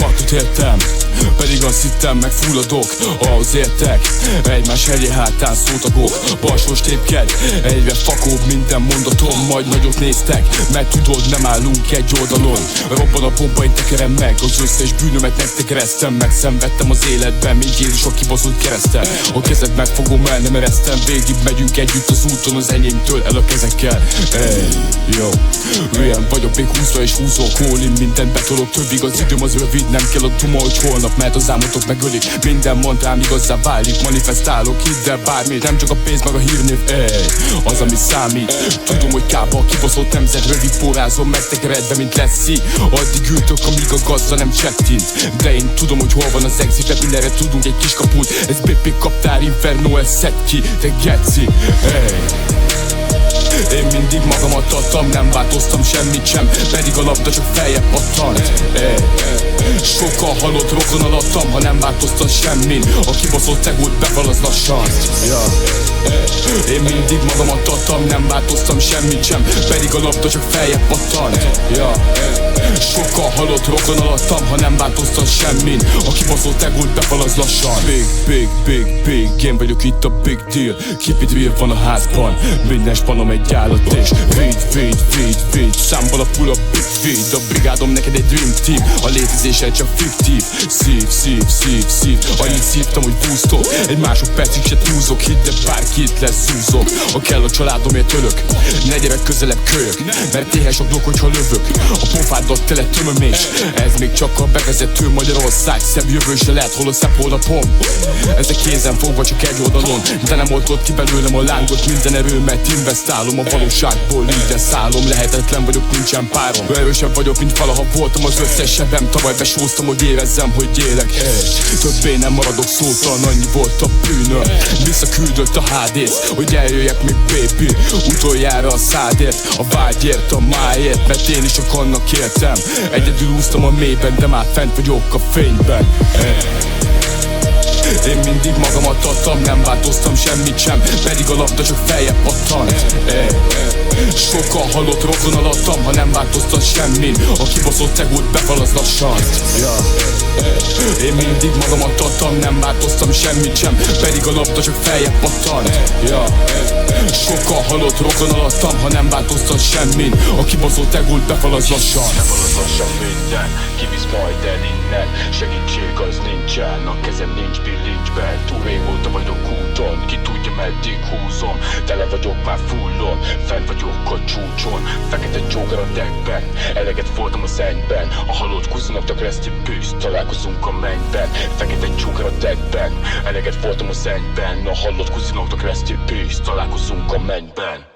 Partot éltem, pedig azt hittem megfulladok. Ahhoz értek, egymás hegyé hátán szótagok. Balsós tépked, egyre fakóbb minden mondatom. Majd nagyot néztek, mert tudod, nem állunk egy oldalon. Robban a bomba, én tekerem meg az összes bűnömet, megtekereztem. Megszenvedtem az életben, mint Jézus a kibaszott kereszten. A kezed megfogom, el nem eresztem. Végig megyünk együtt az úton, az enyémtől el a kezekkel. Yo, olyan vagyok, még 20-ra és húzok. All-in, mindent betolok, többig az időm az rövid. Nem kell a duma, hogy holnap, mert az álmotok megölik. Minden mantrám igazzá válik, manifestálok, hidd el bármit. Nem csak a pénz, meg a hírnév, az, ami számít. Tudom, hogy kába a kibaszott nemzet, rövid pórázom, megtekeredve, mint Leszi. Addig ültök, amíg a gazda nem csettint. De én tudom, hogy hol van az exit, mindenre tudunk egy kis kaput. Ez BP kaptár, Inferno, ez szed ki, te geci. Én mindig magamat adtam, nem változtam semmit sem, pedig a labda csak feljebb pattant. Sokkal halott rokon alattam, ha nem változtat semmin. A kibaszott egót befalaz lassan. Én mindig magamat adtam, nem változtam semmit sem, pedig a labda csak feljebb pattant. Sokkal halott rokon alattam, ha nem változtat semmin. A kibaszott egót befalaz lassan. Big, én vagyok itt a big deal. Keep it real van a házban, minden spanom egy állat és feed. Számból a pull a big feed. A brigádom neked egy dream team, a létezése csak fiktív. Szív, annyit szívtam, hogy búztok. Egy másodpercig se túlzok, hidd el bárkit leszúzok. Ha kell a családomért ölök, ne gyere közelebb kölyök, mert éhes a blokk, hogyha lövök. A pofáddal tele tömömés, ez még csak a bevezető. Magyarország szebb jövő se lehet, hol a szebb holnapom. Ezek kézen fogva csak egy oldalon, de nem oltott ki belőlem a lángot. Minden erőmet investálom, a valóságból ide szállom. Lehetetlen vagyok, nincsen párom, erősebb vagyok, mint valaha voltam. Az összes sebem tavaly besóztam, hogy érezzem, hogy élek. Többé nem maradok szótalan, annyi volt a bűnöm. Visszaküldött a HD-t, hogy eljöjjek még baby. Utoljára a szádért, a vágyért, a máért, mert én is csak annak éltem. Egyedül úsztam a mélyben, de már fent vagyok a fényben. Én mindig magamat adtam, nem változtam semmit sem, pedig a labda csak feljebb pattant. Sokkal halott rokon alattam, ha nem változtat semmin. A kibaszott egót befalaz lassan. Én mindig magamat adtam, nem változtam semmit sem, pedig a labda csak feljebb pattant. Sokkal halott rokon alattam, ha nem változtat semmin. A kibaszott egót befalaz lassan. Befalaz lassan minden, kivisz majd el innen. Segítség az nincsen, a kezem nincs bilincsben. Túl régóta vagyok úton, ki tudja meddig húzom. Tele vagyok már fullon, fent vagyok a csúcson. Fekete Joker a deckben, eleget voltam a szennyben. A halott kuzinak rest in peace, találkozunk a mennyben. Fekete Joker a deckben, eleget voltam a szennyben. A halott kuzinak rest in peace, találkozunk a mennyben.